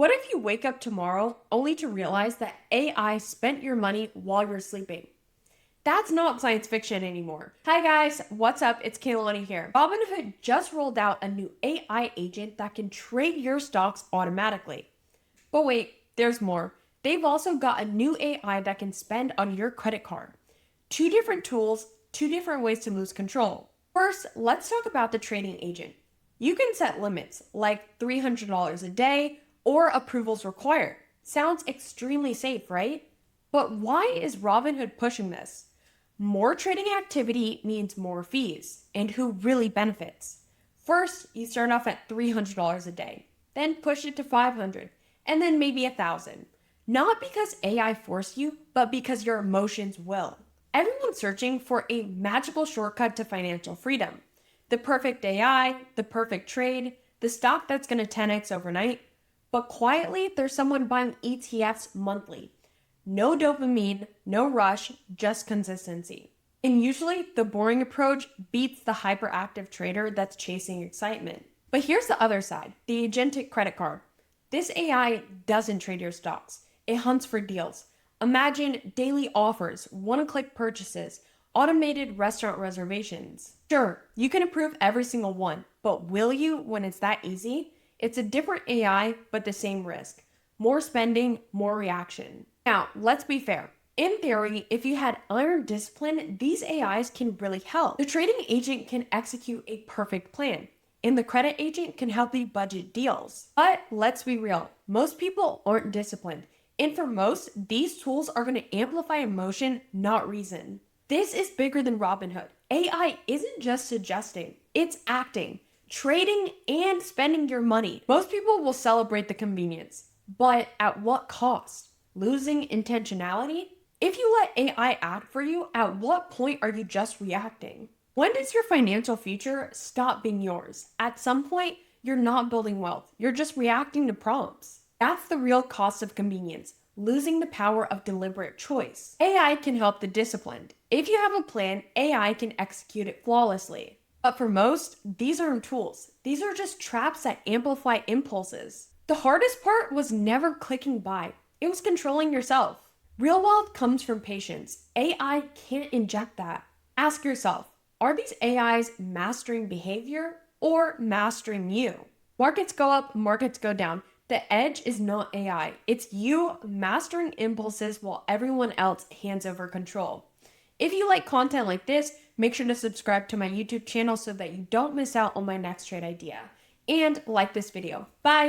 What if you wake up tomorrow only to realize that AI spent your money while you're sleeping? That's not science fiction anymore. Hi guys, what's up? It's Kaylani here. Robinhood just rolled out a new AI agent that can trade your stocks automatically. But wait, there's more. They've also got a new AI that can spend on your credit card. Two different tools, two different ways to lose control. First, let's talk about the trading agent. You can set limits like $300 a day or approvals required. Sounds extremely safe, right? But why is Robinhood pushing this? More trading activity means more fees, and who really benefits? First, you start off at $300 a day, then push it to $500, and then maybe $1,000. Not because AI forced you, but because your emotions will. Everyone's searching for a magical shortcut to financial freedom. The perfect AI, the perfect trade, the stock that's going to 10x overnight. But quietly, there's someone buying ETFs monthly. No dopamine, no rush, just consistency. And usually, the boring approach beats the hyperactive trader that's chasing excitement. But here's the other side, the agentic credit card. This AI doesn't trade your stocks. It hunts for deals. Imagine daily offers, one-click purchases, automated restaurant reservations. Sure, you can approve every single one, but will you when it's that easy? It's a different AI, but the same risk. More spending, more reaction. Now, let's be fair. In theory, if you had iron discipline, these AIs can really help. The trading agent can execute a perfect plan, and the credit agent can help you budget deals. But let's be real, most people aren't disciplined. And for most, these tools are going to amplify emotion, not reason. This is bigger than Robinhood. AI isn't just suggesting, it's acting, trading, and spending your money. Most people will celebrate the convenience, but at what cost? Losing intentionality? If you let AI act for you, at what point are you just reacting? When does your financial future stop being yours? At some point, you're not building wealth, you're just reacting to prompts. That's the real cost of convenience, losing the power of deliberate choice. AI can help the disciplined. If you have a plan, AI can execute it flawlessly. But for most, these aren't tools. These are just traps that amplify impulses. The hardest part was never clicking buy. It was controlling yourself. Real wealth comes from patience. AI can't inject that. Ask yourself, are these AIs mastering behavior or mastering you? Markets go up, markets go down. The edge is not AI. It's you mastering impulses while everyone else hands over control. If you like content like this, make sure to subscribe to my YouTube channel so that you don't miss out on my next trade idea. And like this video. Bye!